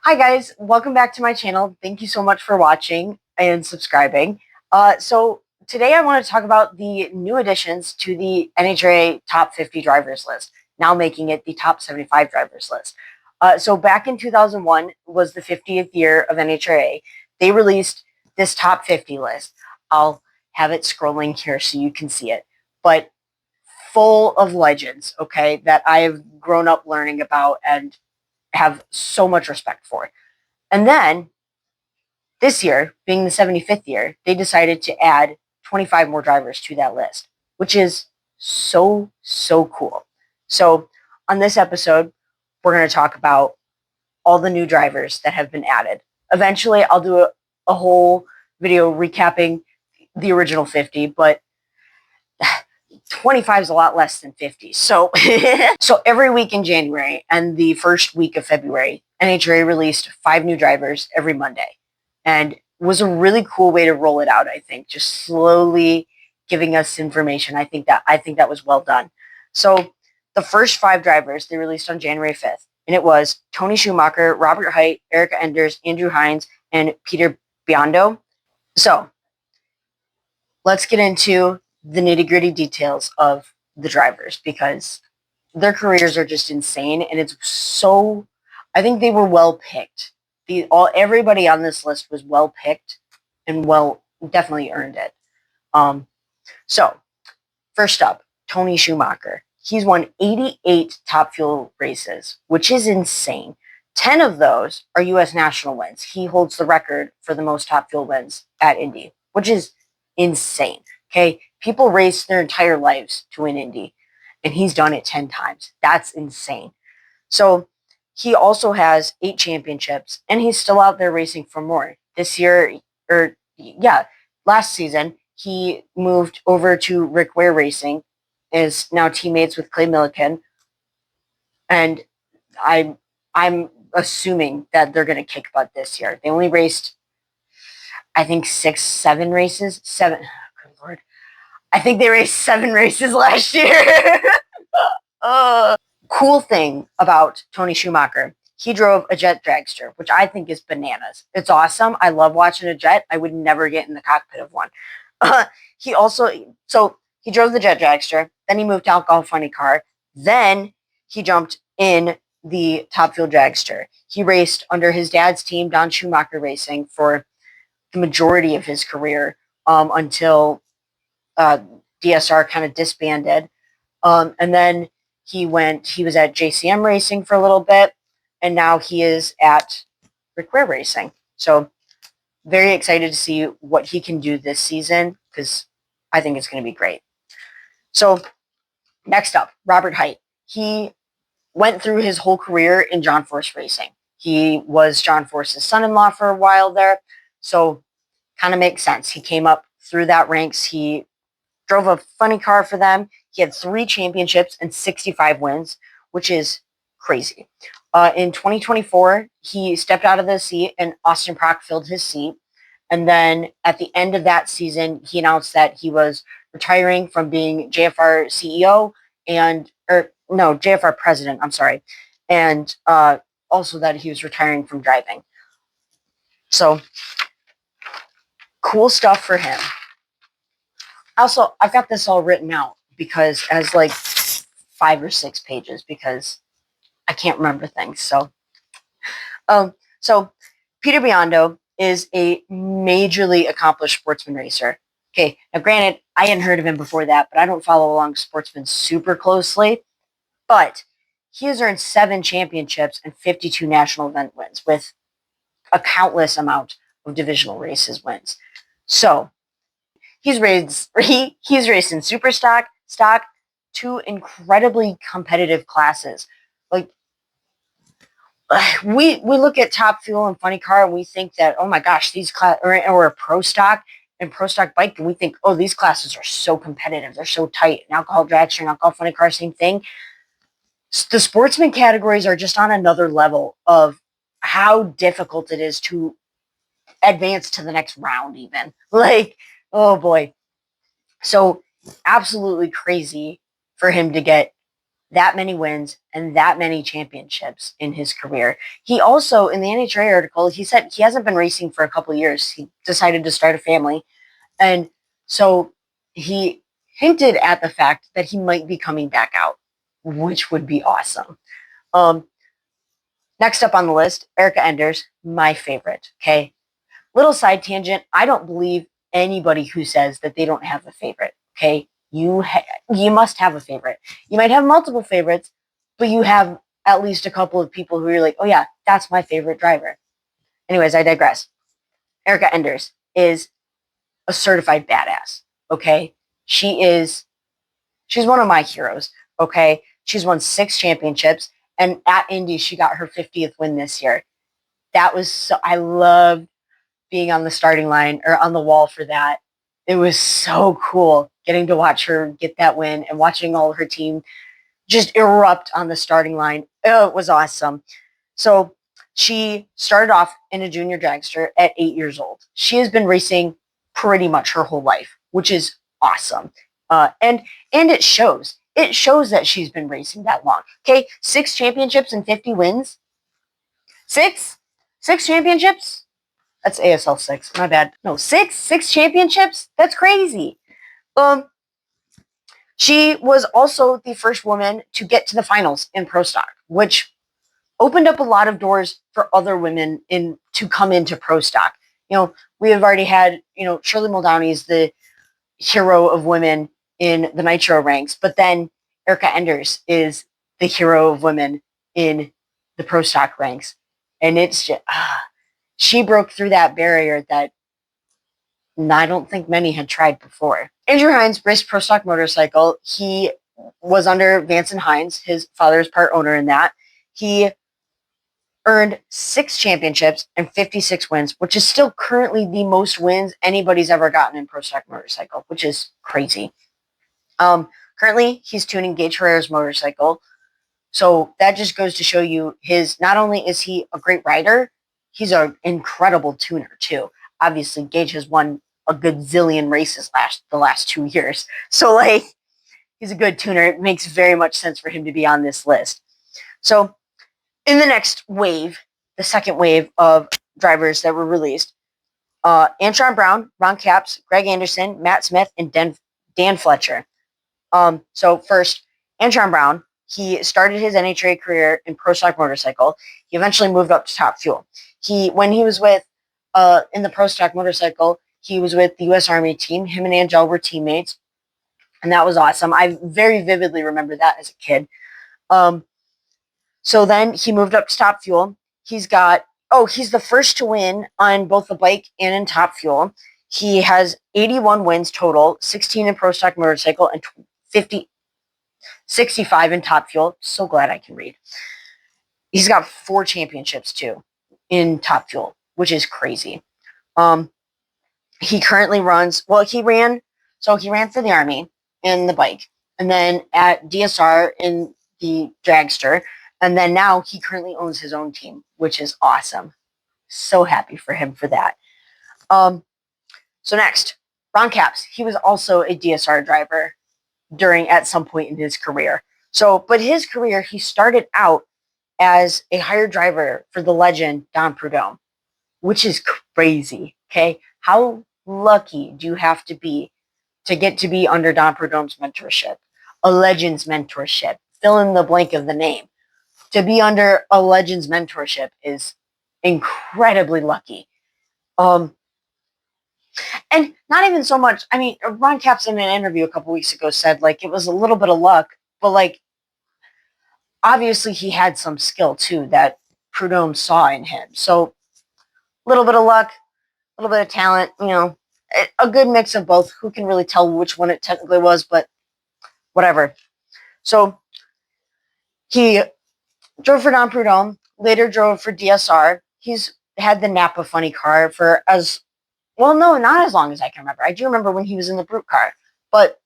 Hi guys, welcome back to my channel. Thank you so much for watching and subscribing. So today I want to talk about the new additions to the NHRA top 50 drivers list, now making it the top 75 drivers list. So back in 2001 was the 50th year of NHRA. They released this top 50 list. I'll have it scrolling here so you can see it, but full of legends, okay, that I have grown up learning about and have so much respect for. And then this year, being the 75th year, they decided to add 25 more drivers to that list, which is so, so cool. So, on this episode, we're going to talk about all the new drivers that have been added. Eventually, I'll do a whole video recapping the original 50, but 25 is a lot less than 50. So, so every week in January and the first week of February, NHRA released 5 new drivers every Monday, and was a really cool way to roll it out. I think just slowly giving us information. I think that was well done. So the first 5 drivers they released on January 5th, and it was Tony Schumacher, Robert Hight, Eric Enders, Andrew Hines, and Peter Biondo. So let's get into the nitty-gritty details of the drivers, because their careers are just insane, and it's so, I think they were well picked. Everybody on this list was well picked and definitely earned it. So first up, Tony Schumacher. He's won 88 Top Fuel races, which is insane. 10 of those are U.S. national wins. He holds the record for the most Top Fuel wins at Indy, which is insane. Okay, people race their entire lives to win Indy, and he's done it 10 times. That's insane. So he also has 8 championships, and he's still out there racing for more. This year, last season, he moved over to Rick Ware Racing, is now teammates with Clay Millican, and I'm assuming that they're going to kick butt this year. They only raced, I think, 7 races. 7. Good Lord. I think they raced 7 races last year. Cool thing about Tony Schumacher, he drove a jet dragster, which I think is bananas. It's awesome. I love watching a jet. I would never get in the cockpit of one. He drove the jet dragster. Then he moved to alcohol funny car. Then he jumped in the Top Fuel dragster. He raced under his dad's team, Don Schumacher Racing, for the majority of his career, until DSR kind of disbanded. And then he was at JCM Racing for a little bit, and now he is at Rick Ware Racing. So very excited to see what he can do this season, because I think it's going to be great. So next up, Robert Hight. He went through his whole career in John Force Racing. He was John Force's son-in-law for a while there, so kind of makes sense. He came up through that ranks. He drove a funny car for them. He had 3 championships and 65 wins, which is crazy. In 2024, he stepped out of the seat and Austin Prock filled his seat. And then at the end of that season, he announced that he was retiring from being JFR CEO JFR president, I'm sorry. And also that he was retiring from driving. So cool stuff for him. Also, I've got this all written out because as like 5 or 6 pages, because I can't remember things. So Peter Biondo is a majorly accomplished sportsman racer. Okay, now granted, I hadn't heard of him before that, but I don't follow along sportsmen super closely. But he has earned 7 championships and 52 national event wins, with a countless amount of divisional races wins. So he's raced in super stock, 2 incredibly competitive classes. Like, we look at Top Fuel and Funny Car and we think that, oh my gosh, these or a pro stock and pro stock bike, and we think, oh, these classes are so competitive, they're so tight. And alcohol dragster and alcohol funny car, same thing. The sportsman categories are just on another level of how difficult it is to advance to the next round, even. Like, oh boy. So absolutely crazy for him to get that many wins and that many championships in his career. He also, in the NHRA article, he said he hasn't been racing for a couple of years. He decided to start a family. And so he hinted at the fact that he might be coming back out, which would be awesome. Next up on the list, Erica Enders, my favorite. Okay. Little side tangent. I don't believe anybody who says that they don't have a favorite. Okay. You must have a favorite. You might have multiple favorites, but you have at least a couple of people who are like, oh yeah, that's my favorite driver. Anyways, I digress. Erica Enders is a certified badass. Okay. She's one of my heroes. Okay. She's won 6 championships, and at Indy, she got her 50th win this year. That was so, I loved being on the starting line or on the wall for that. It was so cool getting to watch her get that win and watching all her team just erupt on the starting line. Oh, it was awesome. So she started off in a junior dragster at 8 years old. She has been racing pretty much her whole life, which is awesome. And it shows. It shows that she's been racing that long. Okay, 6 championships and 50 wins. 6 championships. That's ASL 6. My bad. No, 6 championships. That's crazy. She was also the first woman to get to the finals in pro stock, which opened up a lot of doors for other women to come into pro stock. We have already had, Shirley Muldowney is the hero of women in the Nitro ranks, but then Erica Enders is the hero of women in the pro stock ranks. And it's just, she broke through that barrier that I don't think many had tried before. Andrew Hines raced pro stock motorcycle. He was under Vance and Hines. His father is part owner in that. He earned 6 championships and 56 wins, which is still currently the most wins anybody's ever gotten in pro stock motorcycle, which is crazy. Currently, he's tuning Gage Herrera's motorcycle. So that just goes to show you not only is he a great rider, he's an incredible tuner too. Obviously, Gage has won a good zillion races the last 2 years. So he's a good tuner. It makes very much sense for him to be on this list. So in the next wave, the second wave of drivers that were released, Antron Brown, Ron Capps, Greg Anderson, Matt Smith, and Dan Fletcher. So first, Antron Brown, he started his NHRA career in pro stock motorcycle. He eventually moved up to Top Fuel. When he was with in the pro stock motorcycle, he was with the U.S. Army team. Him and Angel were teammates, and that was awesome. I very vividly remember that as a kid. So then he moved up to Top Fuel. He's the first to win on both the bike and in Top Fuel. He has 81 wins total, 16 in pro stock motorcycle and 65 in Top Fuel. So glad I can read. He's got 4 championships too in Top Fuel, which is crazy. He currently he ran for the Army in the bike, and then at DSR in the dragster, and then now he currently owns his own team, which is awesome. So happy for him for that. So next, Ron Capps. He was also a DSR driver at some point in his career. But his career, he started out as a hired driver for the legend Don Prudhomme, which is crazy. Okay, how lucky do you have to be to get to be under Don Prudhomme's mentorship, a legend's mentorship? Fill in the blank of the name. To be under a legend's mentorship is incredibly lucky. And not even so much, Ron Capps in an interview a couple weeks ago said it was a little bit of luck, but obviously he had some skill too that Prudhomme saw in him. So a little bit of luck, a little bit of talent, a good mix of both. Who can really tell which one it technically was, but whatever. So he drove for Don Prudhomme, later drove for DSR. He's had the Napa funny car for not as long as I can remember. I do remember when he was in the Brute car, but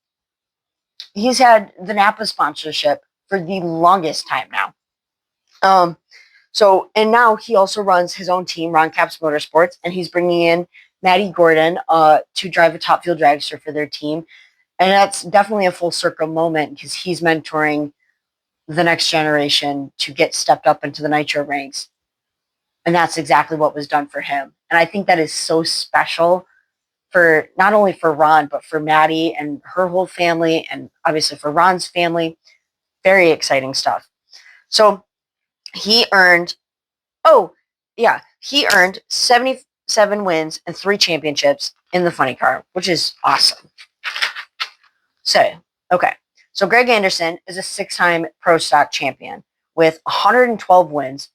he's had the Napa sponsorship for the longest time now. And now he also runs his own team, Ron Capps Motorsports, and he's bringing in Maddie Gordon to drive a Top Fuel dragster for their team. And that's definitely a full circle moment because he's mentoring the next generation to get stepped up into the nitro ranks. And that's exactly what was done for him. And I think that is so special for not only for Ron, but for Maddie and her whole family, and obviously for Ron's family. Very exciting stuff. So he earned, he earned 77 wins and 3 championships in the funny car, which is awesome. So, okay. So Greg Anderson is a 6-time Pro Stock champion with 112 wins,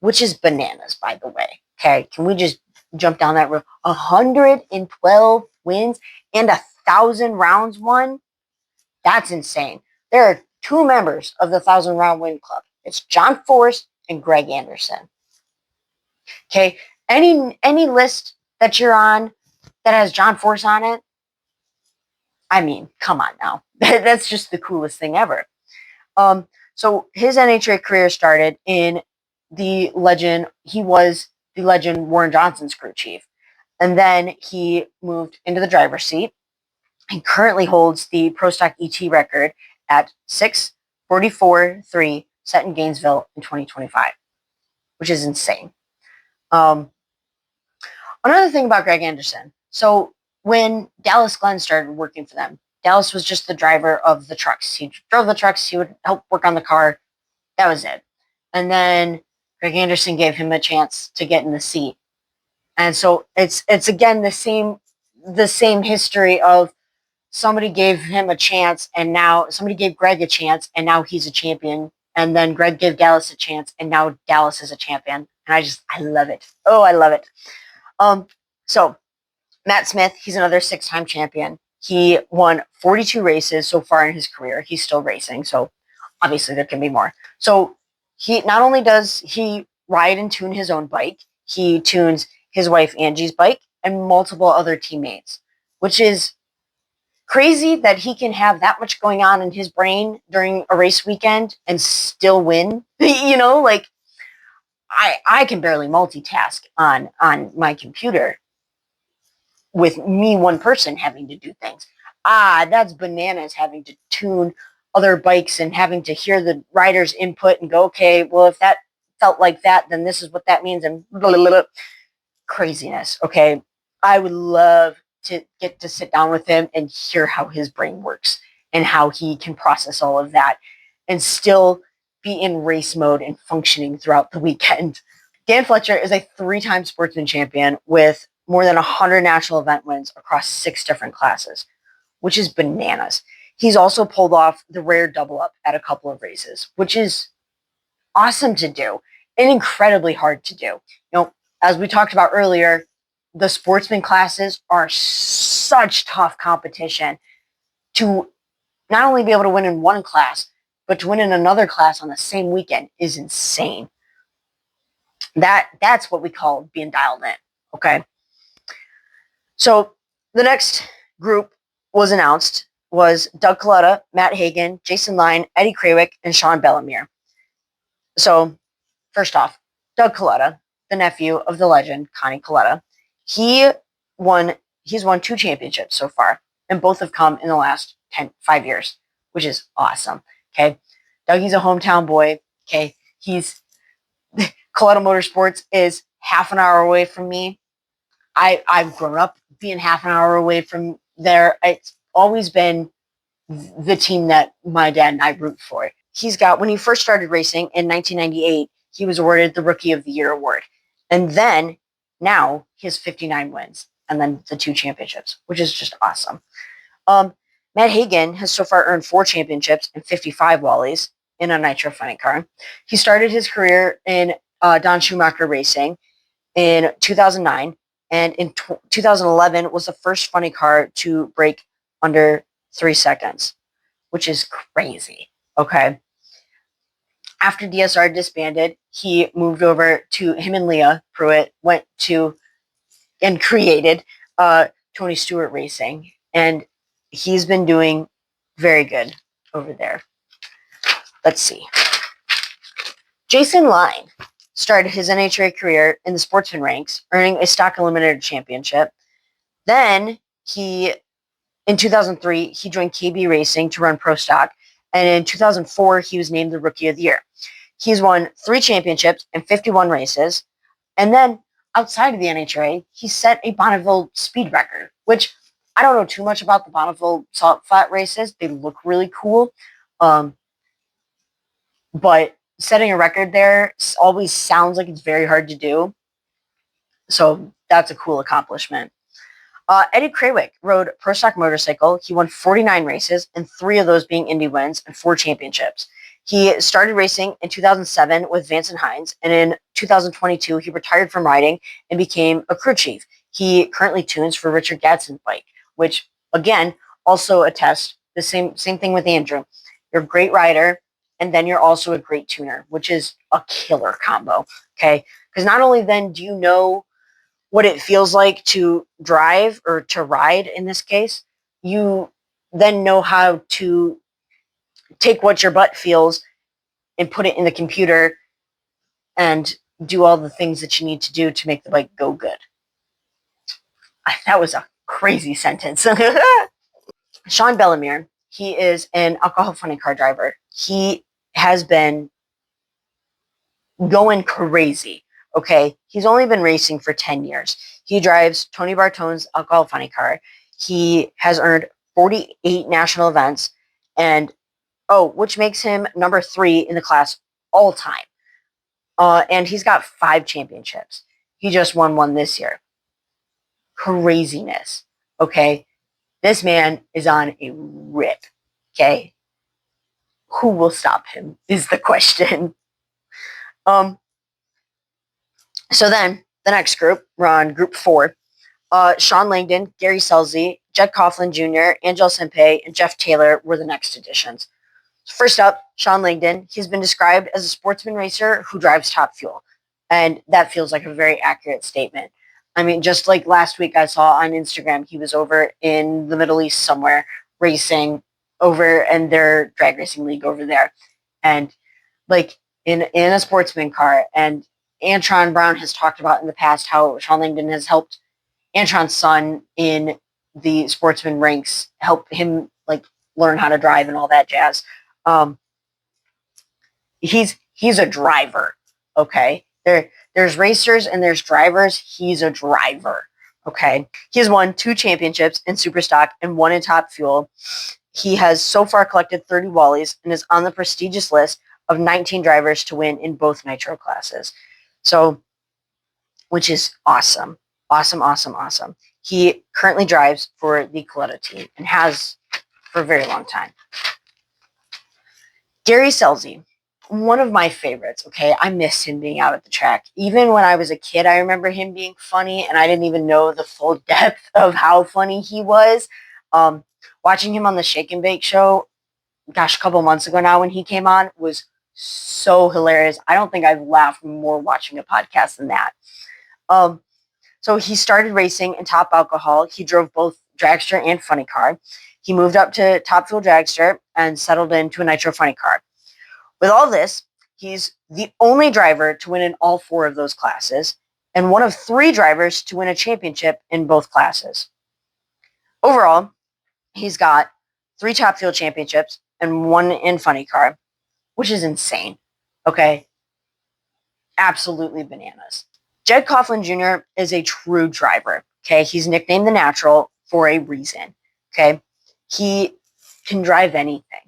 which is bananas, by the way. Okay, can we just jump down that road? 112 wins and 1,000 rounds won? That's insane. There are 2 members of the 1,000 round win club. It's John Force and Greg Anderson. Okay, any list that you're on that has John Force on it, I mean, come on now. That's just the coolest thing ever. So his NHRA career started in he was the legend Warren Johnson's crew chief. And then he moved into the driver's seat and currently holds the Pro Stock ET record at 6:44.3 set in Gainesville in 2025, which is insane. Another thing about Greg Anderson. So when Dallas Glenn started working for them, Dallas was just the driver of the trucks. He drove the trucks. He would help work on the car. That was it. And then Greg Anderson gave him a chance to get in the seat. And so it's again the same history of somebody gave him a chance, and now somebody gave Greg a chance, and now he's a champion. And then Greg gave Dallas a chance, and now Dallas is a champion. And I love it. Oh, I love it. So Matt Smith, he's another 6-time champion. He won 42 races so far in his career. He's still racing, so obviously there can be more. So he not only does he ride and tune his own bike, he tunes his wife Angie's bike and multiple other teammates, which is crazy that he can have that much going on in his brain during a race weekend and still win. Like I can barely multitask on my computer with me, one person, having to do things. That's bananas, having to tune other bikes and having to hear the rider's input and go, okay, well, if that felt like that, then this is what that means, and blah, blah, blah. Craziness, okay? I would love to get to sit down with him and hear how his brain works and how he can process all of that and still be in race mode and functioning throughout the weekend. Dan Fletcher is a 3-time sportsman champion with more than 100 national event wins across 6 different classes, which is bananas. He's also pulled off the rare double up at a couple of races, which is awesome to do and incredibly hard to do. As we talked about earlier, the sportsman classes are such tough competition. To not only be able to win in one class, but to win in another class on the same weekend is insane. That's what we call being dialed in, okay? So the next group was announced was Doug Coletta, Matt Hagan, Jason Line, Eddie Krawick, and Sean Bellemere. So first off, Doug Coletta, the nephew of the legend Connie Coletta, he's won 2 championships so far, and both have come in the last 5 years, which is awesome. Okay, Dougie's a hometown boy. Okay, Coletta Motorsports is half an hour away from me. I've grown up being half an hour away from there. It's always been the team that my dad and I root for. When he first started racing in 1998, he was awarded the Rookie of the Year award. And then now he has 59 wins and then the 2 championships, which is just awesome. Matt Hagan has so far earned 4 championships and 55 Wallies in a nitro funny car. He started his career in Don Schumacher Racing in 2009, and in 2011 was the first funny car to break under 3 seconds, which is crazy. Okay. After DSR disbanded, he moved over to him and Leah Pruitt went to and created Tony Stewart Racing, and he's been doing very good over there. Let's see. Jason Line started his NHRA career in the sportsman ranks, earning a stock eliminator championship. Then in 2003, he joined KB Racing to run Pro Stock, And in 2004, he was named the Rookie of the Year. He's won 3 championships and 51 races. And then outside of the NHRA, he set a Bonneville speed record, which I don't know too much about the Bonneville salt flat races. They look really cool. But setting a record there always sounds like it's very hard to do. So that's a cool accomplishment. Eddie Krawick rode pro stock motorcycle. He won 49 races, and 3 of those being Indy wins and 4 championships. He started racing in 2007 with Vance and Hines, and in 2022 he retired from riding and became a crew chief. He currently tunes for Richard Gadsden's bike, which again also attests the same thing with Andrew. You're a great rider, and then you're also a great tuner, which is a killer combo. Okay, because not only then do you know what it feels like to drive or to ride in this case, you then know how to take what your butt feels and put it in the computer and do all the things that you need to do to make the bike go good. That was a crazy sentence. Sean Bellemere, he is an alcohol funny car driver. He has been going crazy. Okay, he's only been racing for 10 years. He drives Tony Bartone's alcohol funny car. He has earned 48 national events, and which makes him number 3 in the class all time. And he's got 5 championships. He just won one this year. Craziness. Okay, this man is on a rip. Okay, who will stop him is the question. So then the next group, we're on group 4. Sean Langdon, Gary Selzy, Jed Coughlin Jr., Angel Sempe, and Jeff Taylor were the next additions. First up, Sean Langdon. He's been described as a sportsman racer who drives Top Fuel. And that feels like a very accurate statement. I mean, just like last week I saw on Instagram, he was over in the Middle East somewhere racing over in their drag racing league over there. And like in a sportsman car. And Antron Brown has talked about in the past how Sean Langdon has helped Antron's son in the sportsman ranks, help him like learn how to drive and all that jazz. He's a driver. Okay, there's racers and there's drivers. He's a driver. Okay, he has won 2 championships in Superstock and 1 in Top Fuel. He has so far collected 30 Wallies and is on the prestigious list of 19 drivers to win in both Nitro classes. So, which is awesome. Awesome. He currently drives for the Coletta team and has for a very long time. Gary Selzy, one of my favorites, okay? I miss him being out at the track. Even when I was a kid, I remember him being funny, and I didn't even know the full depth of how funny he was. Watching him on the Shake and Bake show, gosh, a couple months ago now when he came on, was so hilarious. I don't think I've laughed more watching a podcast than that. So he started racing in Top Alcohol. He drove both dragster and funny car. He moved up to Top Fuel dragster and settled into a Nitro funny car. With all this, he's the only driver to win in all 4 of those classes and one of 3 drivers to win a championship in both classes. Overall, he's got 3 Top Fuel championships and 1 in funny car, which is insane. Okay? Absolutely bananas. Jed Coughlin Jr. is a true driver. Okay, he's nicknamed the Natural for a reason. Okay, he can drive anything,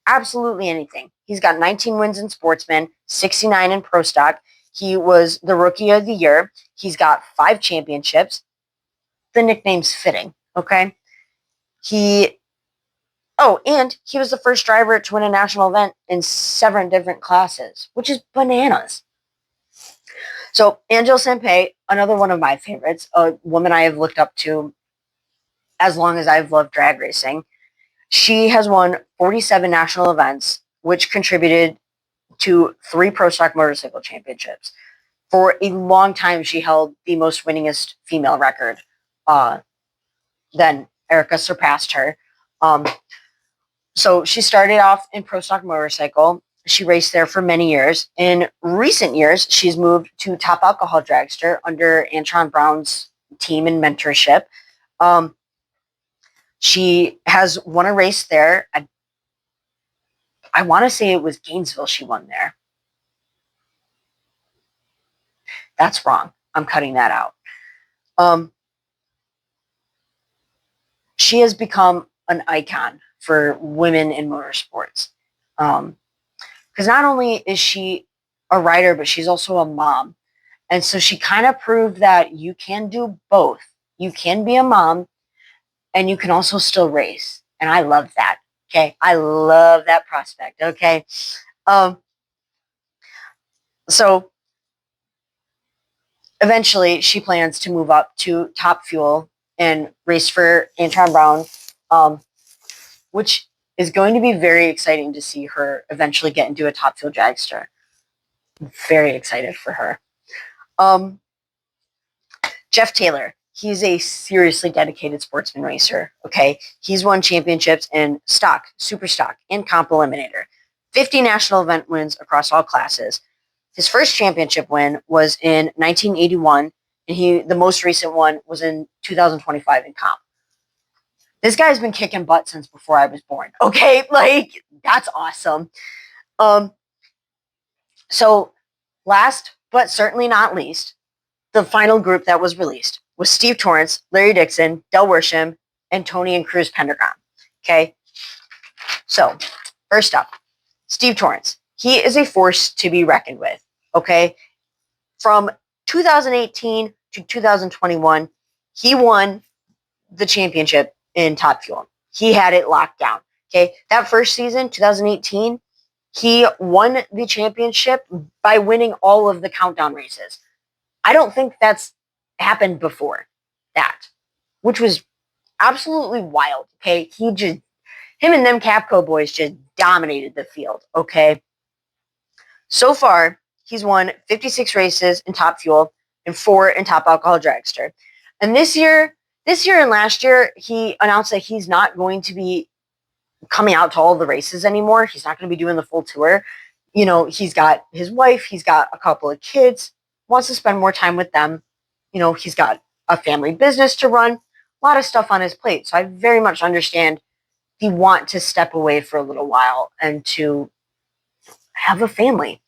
absolutely anything. He's got 19 wins in Sportsman, 69 in Pro Stock. He was the Rookie of the Year. He's got 5 championships. The nickname's fitting. Okay, and he was the first driver to win a national event in 7 different classes, which is bananas. So Angel Sempe, another one of my favorites, a woman I have looked up to as long as I've loved drag racing. She has won 47 national events, which contributed to 3 Pro Stock motorcycle championships. For a long time, she held the most winningest female record. Then Erica surpassed her. So she started off in Pro Stock motorcycle. She raced there for many years. In recent years, she's moved to Top Alcohol Dragster under Antron Brown's team and mentorship. She has won a race there. I want to say it was Gainesville she won there. That's wrong. I'm cutting that out. She has become an icon for women in motorsports. Because not only is she a rider, but she's also a mom. And so she kind of proved that you can do both. You can be a mom and you can also still race. And I love that. Okay. I love that prospect. Okay. Um, so eventually she plans to move up to Top Fuel and race for Antron Brown, which is going to be very exciting to see her eventually get into a Top Fuel dragster. I'm very excited for her. Jeff Taylor, he's a seriously dedicated sportsman racer. Okay. He's won championships in stock, super stock, and comp eliminator. 50 national event wins across all classes. His first championship win was in 1981, and the most recent one was in 2025 in comp. This guy's been kicking butt since before I was born. Okay, like that's awesome. So last but certainly not least, the final group that was released was Steve Torrence, Larry Dixon, Del Worsham, and Tony and Cruz Pendergrass. Okay, so first up, Steve Torrence. He is a force to be reckoned with. Okay, from 2018 to 2021, he won the championship in Top Fuel. He had it locked down. Okay, that first season, 2018, he won the championship by winning all of the countdown races. I don't think that's happened before that, which was absolutely wild. Okay, him and them Capco boys just dominated the field. Okay, so far he's won 56 races in Top Fuel and 4 in Top Alcohol Dragster. And this year and last year, he announced that he's not going to be coming out to all the races anymore. He's not going to be doing the full tour. You know, he's got his wife, he's got a couple of kids, wants to spend more time with them. You know, he's got a family business to run, a lot of stuff on his plate. So I very much understand he want to step away for a little while and to have a family.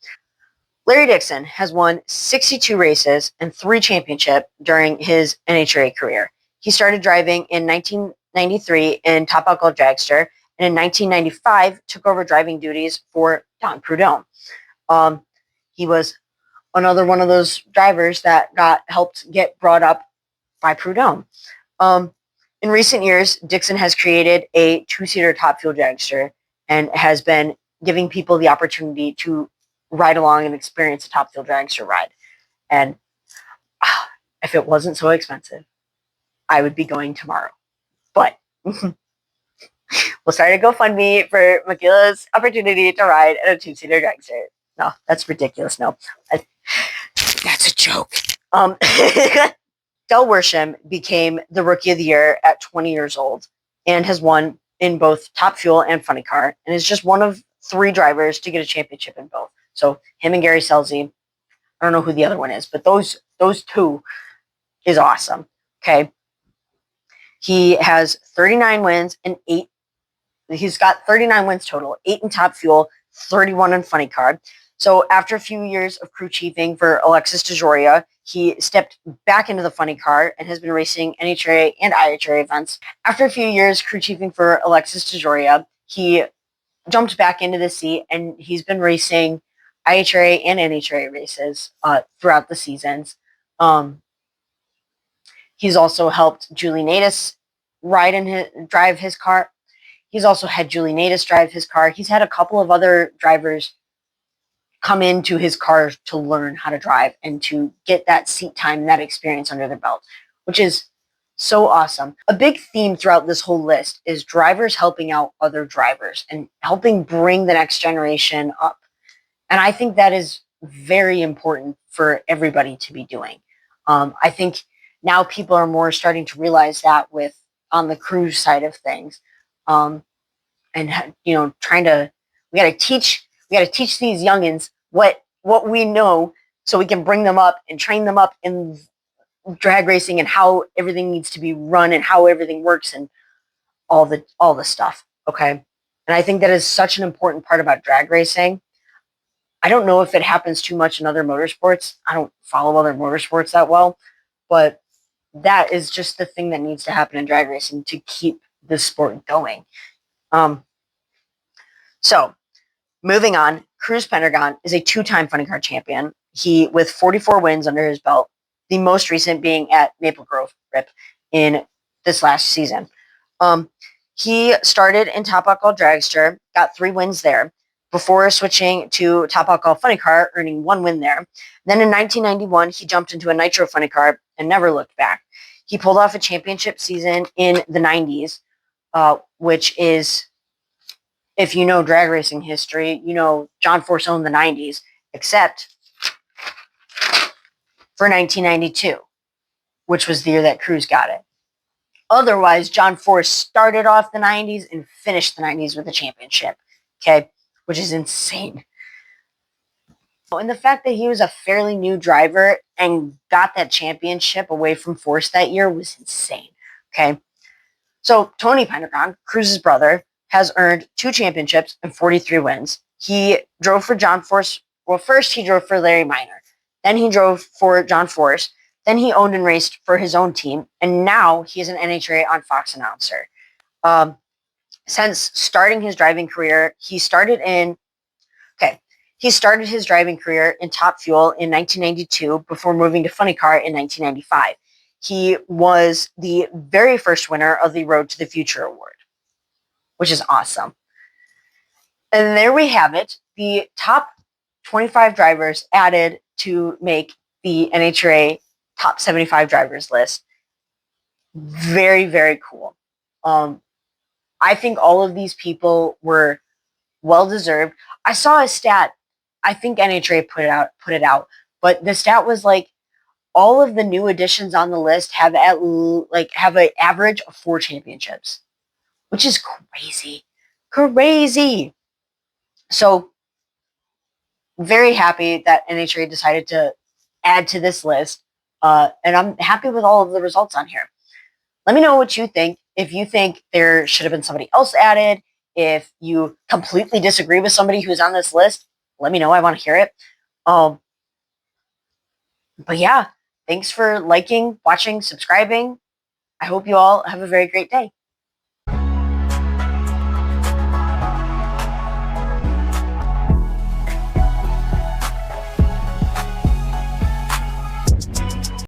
Larry Dixon has won 62 races and 3 championships during his NHRA career. He started driving in 1993 in Top Alcohol Dragster, and in 1995 took over driving duties for Don Prudhomme. He was another one of those drivers that helped get brought up by Prudhomme. In recent years, Dixon has created a 2-seater Top Fuel dragster and has been giving people the opportunity to ride along and experience a Top Fuel dragster ride. And if it wasn't so expensive, I would be going tomorrow. But we'll start a GoFundMe for Michaela's opportunity to ride in a 2-seater dragster. No, that's ridiculous. No, that's a joke. Del Worsham became the Rookie of the Year at 20 years old and has won in both Top Fuel and Funny Car, and is just one of 3 drivers to get a championship in both. So him and Gary Selzy, I don't know who the other one is, but those 2 is awesome. Okay. He has 39 wins and 8. He's got 39 wins total, 8 in Top Fuel, 31 in Funny Car. So after a few years of crew chiefing for Alexis DeJoria, he stepped back into the Funny Car and has been racing NHRA and IHRA events. After a few years crew chiefing for Alexis DeJoria, he jumped back into the seat and he's been racing IHRA and NHRA races throughout the seasons. He's also helped Julie Natus drive his car. He's also had Julie Natus drive his car. He's had a couple of other drivers come into his car to learn how to drive and to get that seat time, that experience under their belt, which is so awesome. A big theme throughout this whole list is drivers helping out other drivers and helping bring the next generation up. And I think that is very important for everybody to be doing. I think now people are more starting to realize that on the crew side of things. And we got to teach these youngins what we know so we can bring them up and train them up in drag racing and how everything needs to be run and how everything works and all the stuff. Okay. And I think that is such an important part about drag racing. I don't know if it happens too much in other motorsports. I don't follow other motorsports that well, but that is just the thing that needs to happen in drag racing to keep the sport going. Um, so moving on, Cruz Pendergon is a two-time funny car champion. He with 44 wins under his belt, the most recent being at Maple Grove Rip in this last season. He started in Topakawa Dragster, got 3 wins there before switching to Topakawa Funny Car, earning 1 win there. Then in 1991, he jumped into a Nitro Funny Car and never looked back. He pulled off a championship season in the 90s, which is, if you know drag racing history, you know John Force owned the 90s, except for 1992, which was the year that Cruz got it. Otherwise, John Force started off the 90s and finished the 90s with a championship, okay, which is insane. And the fact that he was a fairly new driver and got that championship away from Force that year was insane, okay? So Tony Pendergon, Cruz's brother, has earned 2 championships and 43 wins. He drove for John Force. Well, first he drove for Larry Minor. Then he drove for John Force. Then he owned and raced for his own team. And now he is an NHRA on Fox announcer. Since starting his driving career, he started his driving career in Top Fuel in 1992 before moving to Funny Car in 1995. He was the very first winner of the Road to the Future Award, which is awesome. And there we have it, the top 25 drivers added to make the NHRA top 75 drivers list. Very, very cool. I think all of these people were well-deserved. I saw a stat, I think NHRA put it out, but the stat was like, all of the new additions on the list have an average of 4 championships, which is crazy. Crazy. So very happy that NHRA decided to add to this list. And I'm happy with all of the results on here. Let me know what you think. If you think there should have been somebody else added, if you completely disagree with somebody who's on this list, let me know. I want to hear it. But yeah, thanks for liking, watching, subscribing. I hope you all have a very great day.